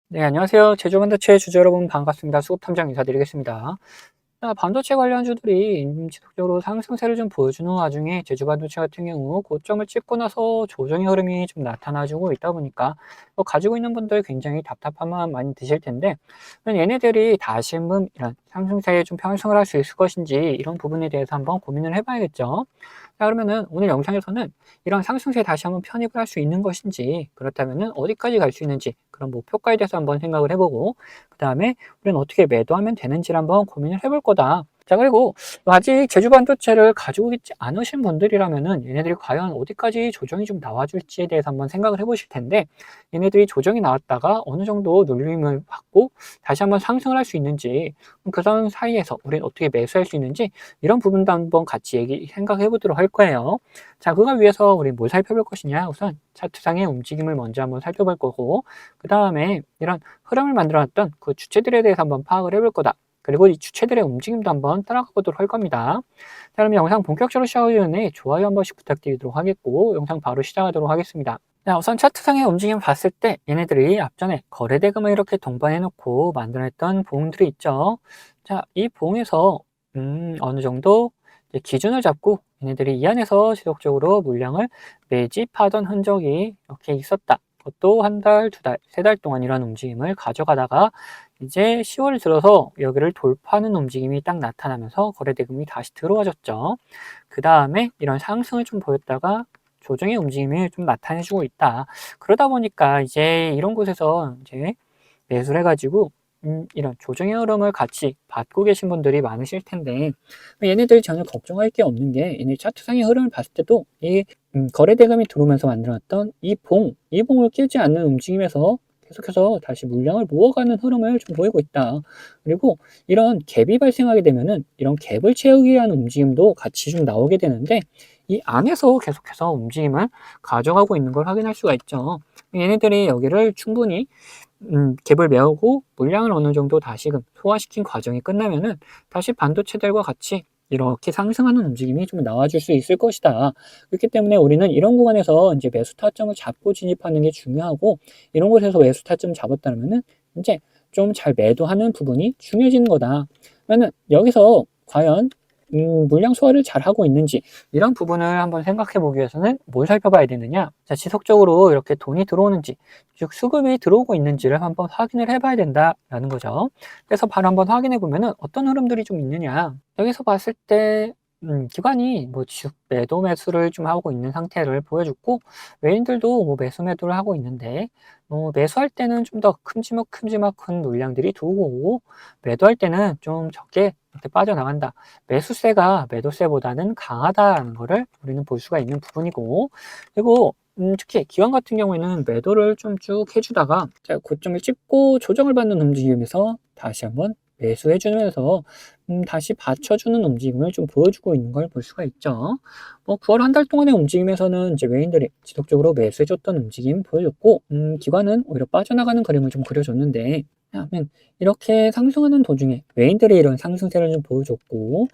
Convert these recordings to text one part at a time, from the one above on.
네, 안녕하세요. 제주반도체 주주 여러분 반갑습니다. 수급탐정 인사드리겠습니다. 반도체 관련주들이 지속적으로 상승세를 좀 보여주는 와중에 제주반도체 같은 경우 고점을 찍고 나서 조정의 흐름이 좀 나타나주고 있다 보니까 가지고 있는 분들 굉장히 답답한 마음 많이 드실 텐데, 얘네들이 다시 한번 이런 상승세에 좀 편승을 할 수 있을 것인지 이런 부분에 대해서 한번 고민을 해봐야겠죠. 자, 그러면은 오늘 영상에서는 이런 상승세에 다시 한번 편입을 할 수 있는 것인지, 그렇다면은 어디까지 갈 수 있는지 그런 목표가에 대해서 한번 생각을 해보고, 그 다음에 우리는 어떻게 매도하면 되는지를 한번 고민을 해볼 거다. 자, 그리고 아직 제주 반도체를 가지고 있지 않으신 분들이라면은 얘네들이 과연 어디까지 조정이 좀 나와줄지에 대해서 한번 생각을 해보실 텐데, 얘네들이 조정이 나왔다가 어느 정도 눌림을 받고 다시 한번 상승을 할 수 있는지, 그 사이에서 우리는 어떻게 매수할 수 있는지, 이런 부분도 한번 같이 생각해 보도록 할 거예요. 자, 그걸 위해서 우리 뭘 살펴볼 것이냐? 우선 차트상의 움직임을 먼저 한번 살펴볼 거고, 그 다음에 이런 흐름을 만들어놨던 그 주체들에 대해서 한번 파악을 해볼 거다. 그리고 이 주체들의 움직임도 한번 따라가 보도록 할 겁니다. 자, 그럼 영상 본격적으로 시작하기 전에 좋아요 한 번씩 부탁드리도록 하겠고, 영상 바로 시작하도록 하겠습니다. 자, 우선 차트상의 움직임 봤을 때 얘네들이 앞전에 거래대금을 이렇게 동반해 놓고 만들어냈던 봉들이 있죠. 자, 이 봉에서 어느 정도 이제 기준을 잡고 얘네들이 이 안에서 지속적으로 물량을 매집하던 흔적이 이렇게 있었다. 그것도 한 달, 두 달, 세 달 동안 이런 움직임을 가져가다가 이제 10월 들어서 여기를 돌파하는 움직임이 딱 나타나면서 거래대금이 다시 들어와줬죠. 그 다음에 이런 상승을 좀 보였다가 조정의 움직임이 좀 나타내주고 있다. 그러다 보니까 이제 이런 곳에서 이제 매수를 해가지고 이런 조정의 흐름을 같이 받고 계신 분들이 많으실 텐데, 얘네들 전혀 걱정할 게 없는 게, 얘네 차트상의 흐름을 봤을 때도 이 거래 대금이 들어오면서 만들었던 이 봉을 깨지 않는 움직임에서 계속해서 다시 물량을 모아가는 흐름을 좀 보이고 있다. 그리고 이런 갭이 발생하게 되면은 이런 갭을 채우기 위한 움직임도 같이 좀 나오게 되는데, 이 안에서 계속해서 움직임을 가져가고 있는 걸 확인할 수가 있죠. 얘네들이 여기를 충분히 갭을 메우고 물량을 어느 정도 다시금 소화시킨 과정이 끝나면은 다시 반도체들과 같이 이렇게 상승하는 움직임이 좀 나와줄 수 있을 것이다. 그렇기 때문에 우리는 이런 구간에서 이제 매수 타점을 잡고 진입하는 게 중요하고, 이런 곳에서 매수 타점 잡았다면은 이제 좀 잘 매도하는 부분이 중요해지는 거다. 그러면은 여기서 과연 물량 소화를 잘 하고 있는지, 이런 부분을 한번 생각해 보기 위해서는 뭘 살펴봐야 되느냐? 자, 지속적으로 이렇게 돈이 들어오는지, 즉 수급이 들어오고 있는지를 한번 확인을 해봐야 된다라는 거죠. 그래서 바로 한번 확인해 보면은 어떤 흐름들이 좀 있느냐? 여기서 봤을 때 기관이 뭐 매도 매수를 좀 하고 있는 상태를 보여줬고, 외인들도 뭐 매수 매도를 하고 있는데, 매수할 때는 좀 더 큼지막큼지막한 물량들이 들어오고, 매도할 때는 좀 적게 이렇게 빠져나간다. 매수세가 매도세보다는 강하다는 거를 우리는 볼 수가 있는 부분이고, 그리고 특히 기관 같은 경우에는 매도를 좀 쭉 해주다가 자, 고점을 찍고 조정을 받는 움직임에서 다시 한번 매수해 주면서 다시 받쳐주는 움직임을 좀 보여주고 있는 걸 볼 수가 있죠. 9월 한 달 동안의 움직임에서는 이제 외인들이 지속적으로 매수해줬던 움직임 보여줬고, 기관은 오히려 빠져나가는 그림을 좀 그려줬는데, 그러면 이렇게 상승하는 도중에 외인들이 이런 상승세를 좀 보여줬고,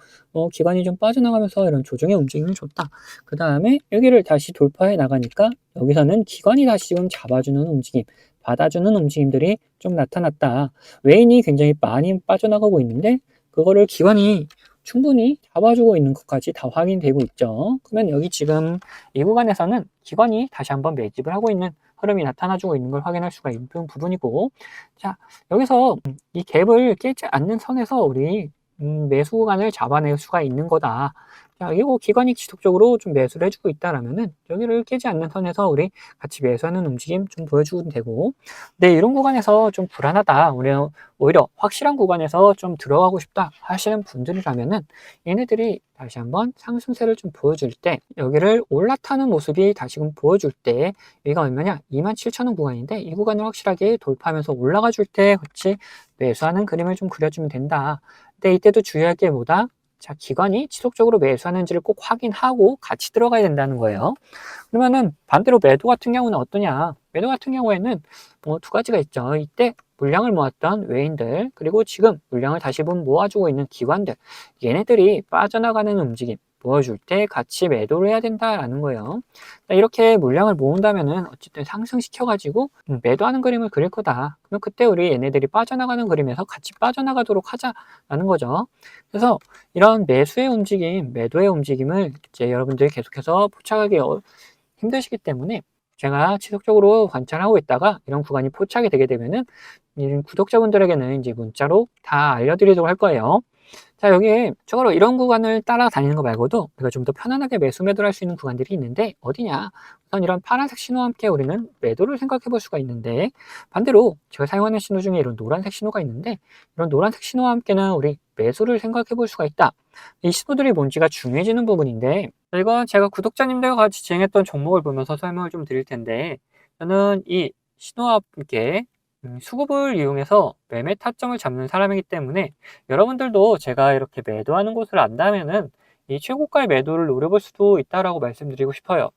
기관이 좀 빠져나가면서 이런 조정의 움직임을 줬다. 그 다음에 여기를 다시 돌파해 나가니까 여기서는 기관이 다시 좀 잡아주는 움직임, 받아주는 움직임들이 좀 나타났다. 외인이 굉장히 많이 빠져나가고 있는데 그거를 기관이 충분히 잡아주고 있는 것까지 다 확인되고 있죠. 그러면 여기 지금 이 구간에서는 기관이 다시 한번 매집을 하고 있는 흐름이 나타나주고 있는 걸 확인할 수가 있는 부분이고, 자, 여기서 이 갭을 깨지 않는 선에서 우리 매수 구간을 잡아낼 수가 있는 거다. 자, 이거 기관이 지속적으로 좀 매수를 해주고 있다라면은 여기를 깨지 않는 선에서 우리 같이 매수하는 움직임 좀 보여주면 되고, 네, 이런 구간에서 좀 불안하다. 우리 오히려 확실한 구간에서 좀 들어가고 싶다 하시는 분들이라면은 얘네들이 다시 한번 상승세를 좀 보여줄 때, 여기를 올라타는 모습이 다시금 보여줄 때, 여기가 얼마냐? 27,000원 구간인데 이 구간을 확실하게 돌파하면서 올라가 줄 때 같이 매수하는 그림을 좀 그려주면 된다. 근데 이때도 주의할 게 뭐다? 자, 기관이 지속적으로 매수하는지를 꼭 확인하고 같이 들어가야 된다는 거예요. 그러면은 반대로 매도 같은 경우는 어떠냐? 매도 같은 경우에는 뭐 두 가지가 있죠. 이때 물량을 모았던 외인들, 그리고 지금 물량을 다시 한번 모아주고 있는 기관들, 얘네들이 빠져나가는 움직임, 보여줄 때 같이 매도를 해야 된다라는 거예요. 이렇게 물량을 모은다면은 어쨌든 상승시켜가지고 매도하는 그림을 그릴 거다. 그럼 그때 우리 얘네들이 빠져나가는 그림에서 같이 빠져나가도록 하자라는 거죠. 그래서 이런 매수의 움직임, 매도의 움직임을 이제 여러분들이 계속해서 포착하기 힘드시기 때문에 제가 지속적으로 관찰하고 있다가 이런 구간이 포착이 되게 되면은 구독자분들에게는 이제 문자로 다 알려드리도록 할 거예요. 자, 여기에 추가로 이런 구간을 따라다니는 거 말고도 우리가 좀 더 편안하게 매도를 할 수 있는 구간들이 있는데 어디냐? 우선 이런 파란색 신호와 함께 우리는 매도를 생각해 볼 수가 있는데 반대로 제가 사용하는 신호 중에 이런 노란색 신호가 있는데 이런 노란색 신호와 함께는 우리 매수를 생각해 볼 수가 있다. 이 신호들이 뭔지가 중요해지는 부분인데 이건 제가 구독자님들과 같이 진행했던 종목을 보면서 설명을 좀 드릴 텐데 저는 이 신호와 함께 수급을 이용해서 매매 타점을 잡는 사람이기 때문에 여러분들도 제가 이렇게 매도하는 곳을 안다면은 이 최고가의 매도를 노려볼 수도 있다라고 말씀드리고 싶어요.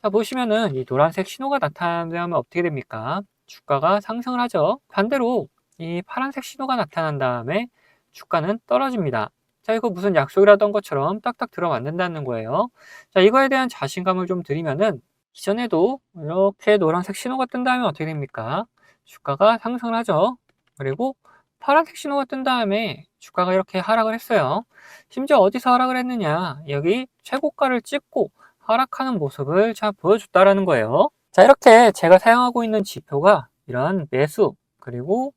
자, 보시면은 이 노란색 신호가 나타나면 어떻게 됩니까? 주가가 상승을 하죠. 반대로 이 파란색 신호가 나타난 다음에 주가는 떨어집니다. 자, 이거 무슨 약속이라던 것처럼 딱딱 들어맞는다는 거예요. 자, 이거에 대한 자신감을 좀 드리면은 이전에도 이렇게 노란색 신호가 뜬 다음에 어떻게 됩니까? 주가가 상승을 하죠. 그리고 파란색 신호가 뜬 다음에 주가가 이렇게 하락을 했어요. 심지어 어디서 하락을 했느냐? 여기 최고가를 찍고 하락하는 모습을 잘 보여줬다라는 거예요. 자, 이렇게 제가 사용하고 있는 지표가 이런 매수 그리고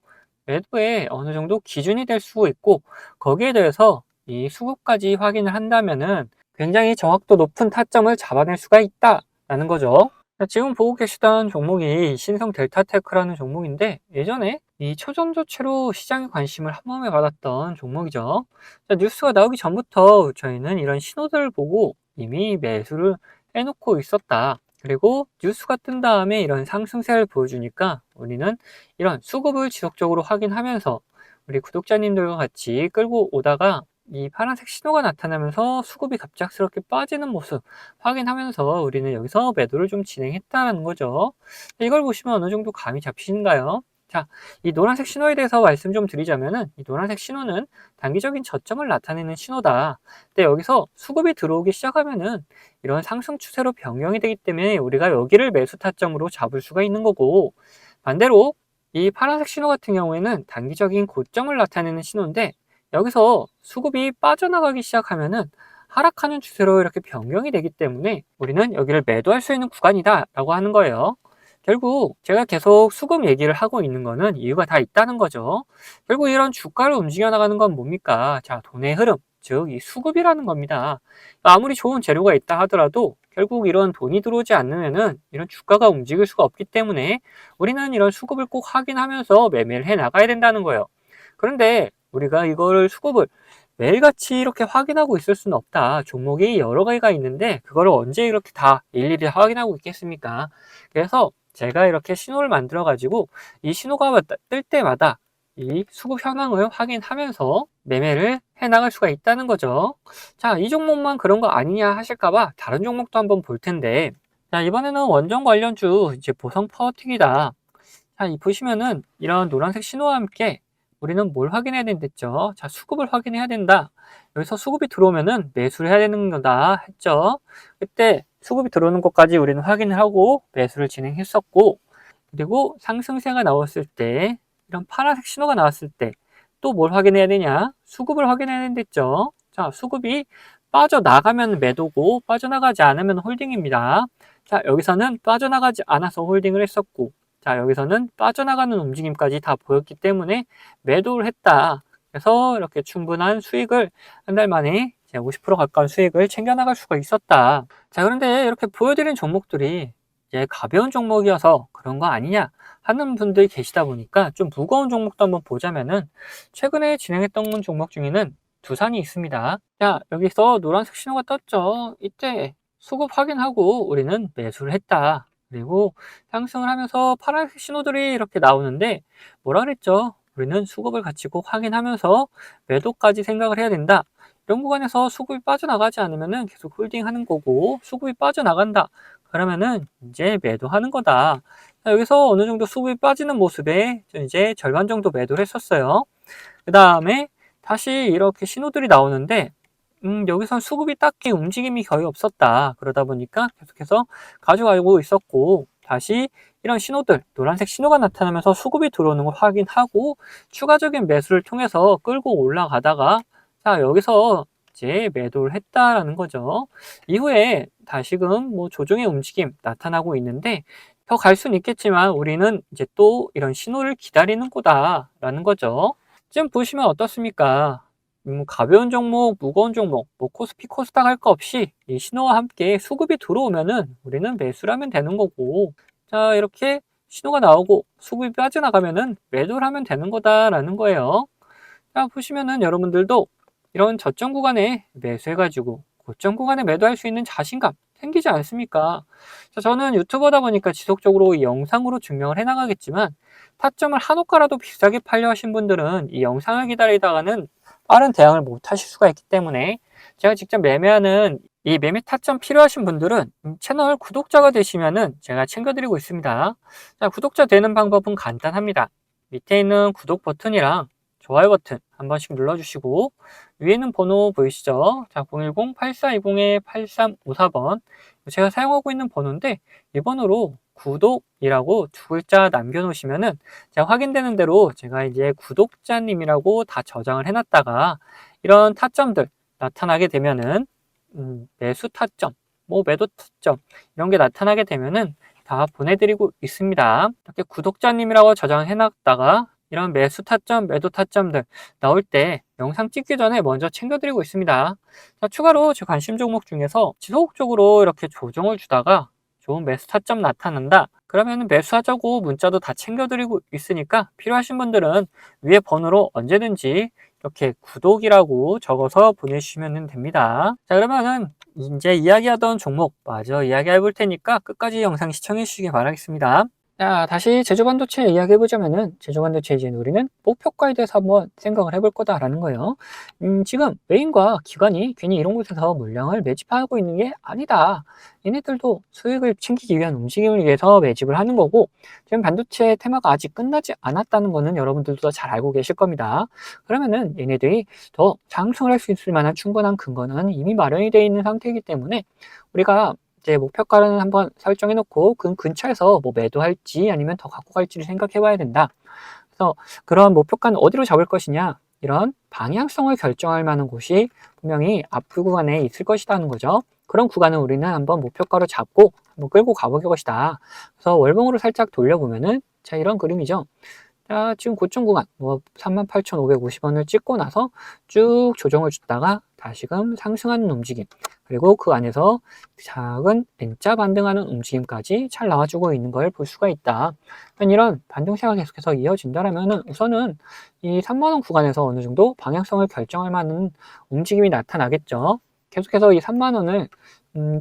매도에 어느 정도 기준이 될 수 있고 거기에 대해서 이 수급까지 확인을 한다면은 굉장히 정확도 높은 타점을 잡아낼 수가 있다라는 거죠. 자, 지금 보고 계시던 종목이 신성 델타테크라는 종목인데 예전에 이 초전도체로 시장의 관심을 한몸에 받았던 종목이죠. 자, 뉴스가 나오기 전부터 저희는 이런 신호들을 보고 이미 매수를 해놓고 있었다. 그리고 뉴스가 뜬 다음에 이런 상승세를 보여주니까 우리는 이런 수급을 지속적으로 확인하면서 우리 구독자님들과 같이 끌고 오다가 이 파란색 신호가 나타나면서 수급이 갑작스럽게 빠지는 모습 확인하면서 우리는 여기서 매도를 좀 진행했다는 거죠. 이걸 보시면 어느 정도 감이 잡히신가요? 자, 이 노란색 신호에 대해서 말씀 좀 드리자면은 이 노란색 신호는 단기적인 저점을 나타내는 신호다. 근데 여기서 수급이 들어오기 시작하면은 이런 상승 추세로 변경이 되기 때문에 우리가 여기를 매수 타점으로 잡을 수가 있는 거고 반대로 이 파란색 신호 같은 경우에는 단기적인 고점을 나타내는 신호인데 여기서 수급이 빠져나가기 시작하면은 하락하는 추세로 이렇게 변경이 되기 때문에 우리는 여기를 매도할 수 있는 구간이다 라고 하는 거예요. 결국 제가 계속 수급 얘기를 하고 있는 거는 이유가 다 있다는 거죠. 결국 이런 주가를 움직여 나가는 건 뭡니까? 자, 돈의 흐름, 즉 이 수급이라는 겁니다. 아무리 좋은 재료가 있다 하더라도 결국 이런 돈이 들어오지 않으면은 이런 주가가 움직일 수가 없기 때문에 우리는 이런 수급을 꼭 확인하면서 매매를 해 나가야 된다는 거예요. 그런데 우리가 이거를 수급을 매일같이 이렇게 확인하고 있을 수는 없다. 종목이 여러 가지가 있는데 그거를 언제 이렇게 다 일일이 확인하고 있겠습니까? 그래서 제가 이렇게 신호를 만들어 가지고 이 신호가 뜰 때마다 이 수급 현황을 확인하면서 매매를 해 나갈 수가 있다는 거죠. 자, 이 종목만 그런 거 아니냐 하실까봐 다른 종목도 한번 볼 텐데 자, 이번에는 원전 관련주 이제 보성 파워틱이다. 자, 보시면은 이런 노란색 신호와 함께 우리는 뭘 확인해야 된댔죠? 자, 수급을 확인해야 된다. 여기서 수급이 들어오면은 매수를 해야 되는 거다 했죠. 그때 수급이 들어오는 것까지 우리는 확인을 하고 매수를 진행했었고, 그리고 상승세가 나왔을 때, 이런 파란색 신호가 나왔을 때, 또 뭘 확인해야 되냐? 수급을 확인해야 된댔죠. 자, 수급이 빠져나가면 매도고, 빠져나가지 않으면 홀딩입니다. 자, 여기서는 빠져나가지 않아서 홀딩을 했었고, 자, 여기서는 빠져나가는 움직임까지 다 보였기 때문에 매도를 했다. 그래서 이렇게 충분한 수익을 한 달 만에 50% 가까운 수익을 챙겨나갈 수가 있었다. 자, 그런데 이렇게 보여드린 종목들이 이제 가벼운 종목이어서 그런 거 아니냐 하는 분들이 계시다 보니까 좀 무거운 종목도 한번 보자면은 최근에 진행했던 종목 중에는 두산이 있습니다. 자, 여기서 노란색 신호가 떴죠. 이때 수급 확인하고 우리는 매수를 했다. 그리고 상승을 하면서 파란색 신호들이 이렇게 나오는데 뭐라 그랬죠? 우리는 수급을 같이 꼭 확인하면서 매도까지 생각을 해야 된다. 이런 구간에서 수급이 빠져나가지 않으면은 계속 홀딩하는 거고 수급이 빠져나간다. 그러면은 이제 매도하는 거다. 자, 여기서 어느 정도 수급이 빠지는 모습에 이제 절반 정도 매도를 했었어요. 그 다음에 다시 이렇게 신호들이 나오는데 여기선 수급이 딱히 움직임이 거의 없었다. 그러다 보니까 계속해서 가져가고 있었고, 다시 이런 신호들, 노란색 신호가 나타나면서 수급이 들어오는 걸 확인하고 추가적인 매수를 통해서 끌고 올라가다가, 자, 여기서 이제 매도를 했다라는 거죠. 이후에 다시금 뭐 조정의 움직임 나타나고 있는데, 더 갈 수는 있겠지만 우리는 이제 또 이런 신호를 기다리는 거다라는 거죠. 지금 보시면 어떻습니까? 가벼운 종목, 무거운 종목, 뭐 코스피, 코스닥 할 거 없이 이 신호와 함께 수급이 들어오면은 우리는 매수를 하면 되는 거고, 자, 이렇게 신호가 나오고 수급이 빠져나가면은 매도를 하면 되는 거다라는 거예요. 자, 보시면은 여러분들도 이런 저점 구간에 매수해가지고 고점 구간에 매도할 수 있는 자신감 생기지 않습니까? 자, 저는 유튜버다 보니까 지속적으로 이 영상으로 증명을 해나가겠지만, 타점을 한 호가라도 비싸게 팔려 하신 분들은 이 영상을 기다리다가는 빠른 대응을 못 하실 수가 있기 때문에, 제가 직접 매매하는 이 매매 타점 필요하신 분들은 채널 구독자가 되시면은 제가 챙겨드리고 있습니다. 자, 구독자 되는 방법은 간단합니다. 밑에 있는 구독 버튼이랑 좋아요 버튼 한 번씩 눌러주시고, 위에는 번호 보이시죠? 자, 010-8420-8354번 제가 사용하고 있는 번호인데, 이 번호로 구독이라고 두 글자 남겨놓으시면은 제가 확인되는 대로 제가 이제 구독자님이라고 다 저장을 해놨다가 이런 타점들 나타나게 되면은 매수 타점, 뭐 매도 타점 이런 게 나타나게 되면은 다 보내드리고 있습니다. 이렇게 구독자님이라고 저장을 해놨다가 이런 매수 타점, 매도 타점들 나올 때 영상 찍기 전에 먼저 챙겨드리고 있습니다. 자, 추가로 제 관심 종목 중에서 지속적으로 이렇게 조정을 주다가 좋은 매수 타점 나타난다. 그러면 매수하자고 문자도 다 챙겨드리고 있으니까 필요하신 분들은 위에 번호로 언제든지 이렇게 구독이라고 적어서 보내주시면 됩니다. 자, 그러면은 이제 이야기하던 종목 마저 이야기해 볼 테니까 끝까지 영상 시청해 주시기 바라겠습니다. 자, 다시 제조반도체 이야기해보자면은, 제조반도체 이제 우리는 목표가에 대해서 한번 생각을 해볼 거다라는 거예요. 지금 메인과 기관이 괜히 이런 곳에서 물량을 매집하고 있는 게 아니다. 얘네들도 수익을 챙기기 위한 움직임을 위해서 매집을 하는 거고, 지금 반도체 테마가 아직 끝나지 않았다는 거는 여러분들도 잘 알고 계실 겁니다. 그러면은 얘네들이 더 상승을 할 수 있을 만한 충분한 근거는 이미 마련이 되어 있는 상태이기 때문에, 우리가 이제 목표가를 한번 설정해 놓고 그 근처에서 뭐 매도할지 아니면 더 갖고 갈지를 생각해 봐야 된다. 그래서 그런 목표가는 어디로 잡을 것이냐, 이런 방향성을 결정할 만한 곳이 분명히 앞으로 구간에 있을 것이라는 거죠. 그런 구간은 우리는 한번 목표가로 잡고 한번 끌고 가볼 것이다. 그래서 월봉으로 살짝 돌려보면은, 자, 이런 그림이죠. 자, 지금 고점 구간 뭐 38,550원을 찍고 나서 쭉 조정을 줬다가 다시금 상승하는 움직임, 그리고 그 안에서 작은 N자 반등하는 움직임까지 잘 나와주고 있는 걸 볼 수가 있다. 이런 반등세가 계속해서 이어진다면 우선은 이 3만원 구간에서 어느 정도 방향성을 결정할 만한 움직임이 나타나겠죠. 계속해서 이 3만원을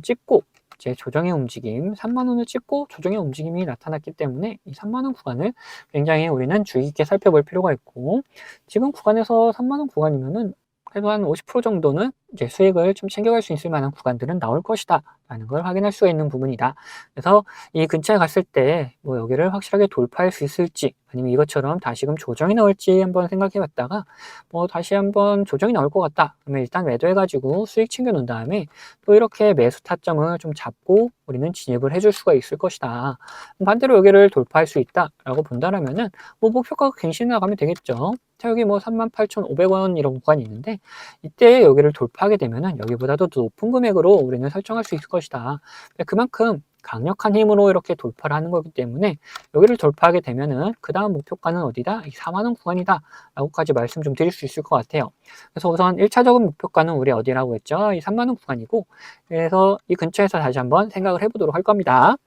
찍고 이제 조정의 움직임, 3만원을 찍고 조정의 움직임이 나타났기 때문에 이 3만원 구간을 굉장히 우리는 주의 깊게 살펴볼 필요가 있고, 지금 구간에서 3만원 구간이면은 그래도 한 50% 정도는 이제 수익을 좀 챙겨갈 수 있을 만한 구간들은 나올 것이다 라는 걸 확인할 수가 있는 부분이다. 그래서 이 근처에 갔을 때 뭐 여기를 확실하게 돌파할 수 있을지, 아니면 이것처럼 다시금 조정이 나올지 한번 생각해 봤다가 뭐 다시 한번 조정이 나올 것 같다 그러면 일단 매도해 가지고 수익 챙겨 놓은 다음에 또 이렇게 매수 타점을 좀 잡고 우리는 진입을 해줄 수가 있을 것이다. 반대로 여기를 돌파할 수 있다 라고 본다라면은 뭐 목표가가 갱신해 나가면 되겠죠. 자, 여기 뭐 38,500원 이런 구간이 있는데, 이때 여기를 돌파하게 되면은 여기보다도 더 높은 금액으로 우리는 설정할 수 있을 것이다. 그만큼 강력한 힘으로 이렇게 돌파를 하는 거기 때문에 여기를 돌파하게 되면은 그 다음 목표가는 어디다? 이 4만원 구간이다 라고까지 말씀 좀 드릴 수 있을 것 같아요. 그래서 우선 1차적인 목표가는 우리 어디라고 했죠? 이 3만원 구간이고, 그래서 이 근처에서 다시 한번 생각을 해보도록 할 겁니다.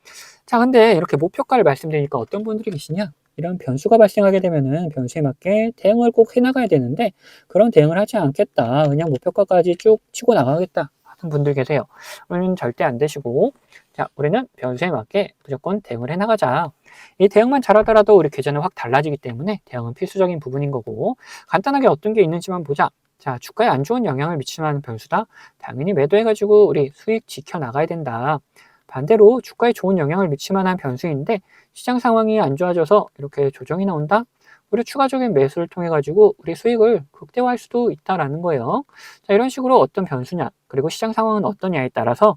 자, 근데 이렇게 목표가를 말씀드리니까 어떤 분들이 계시냐? 이런 변수가 발생하게 되면은 변수에 맞게 대응을 꼭 해나가야 되는데, 그런 대응을 하지 않겠다, 그냥 목표가까지 쭉 치고 나가겠다 하는 분들 계세요. 우리는 절대 안 되시고, 자, 우리는 변수에 맞게 무조건 대응을 해나가자. 이 대응만 잘하더라도 우리 계좌는 확 달라지기 때문에 대응은 필수적인 부분인 거고, 간단하게 어떤 게 있는지만 보자. 자, 주가에 안 좋은 영향을 미칠 만한 변수다. 당연히 매도해가지고 우리 수익 지켜나가야 된다. 반대로 주가에 좋은 영향을 미칠 만한 변수인데 시장 상황이 안 좋아져서 이렇게 조정이 나온다? 우리 추가적인 매수를 통해 가지고 우리 수익을 극대화할 수도 있다라는 거예요. 자, 이런 식으로 어떤 변수냐, 그리고 시장 상황은 어떠냐에 따라서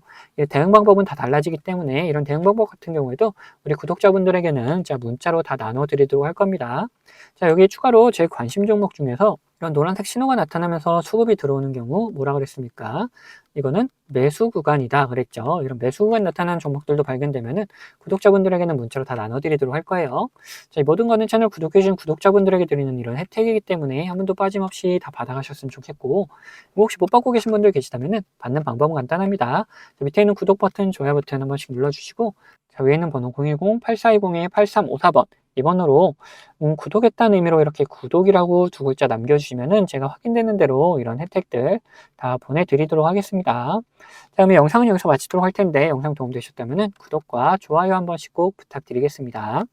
대응 방법은 다 달라지기 때문에 이런 대응 방법 같은 경우에도 우리 구독자분들에게는 자, 문자로 다 나눠 드리도록 할 겁니다. 자, 여기에 추가로 제 관심 종목 중에서 이런 노란색 신호가 나타나면서 수급이 들어오는 경우 뭐라 그랬습니까? 이거는 매수 구간이다 그랬죠. 이런 매수 구간 나타나는 종목들도 발견되면은 구독자분들에게는 문자로 다 나눠드리도록 할 거예요. 자, 이 모든 거는 채널 구독해주신 구독자분들에게 드리는 이런 혜택이기 때문에 한 번도 빠짐없이 다 받아가셨으면 좋겠고, 뭐 혹시 못 받고 계신 분들 계시다면은 받는 방법은 간단합니다. 자, 밑에 있는 구독 버튼, 좋아요 버튼 한 번씩 눌러주시고, 자, 위에 있는 번호 010-8420-8354번 이 번호로 구독했다는 의미로 이렇게 구독이라고 두 글자 남겨주시면은 제가 확인되는 대로 이런 혜택들 다 보내드리도록 하겠습니다. 자, 그럼 영상은 여기서 마치도록 할 텐데 영상 도움되셨다면 구독과 좋아요 한 번씩 꼭 부탁드리겠습니다.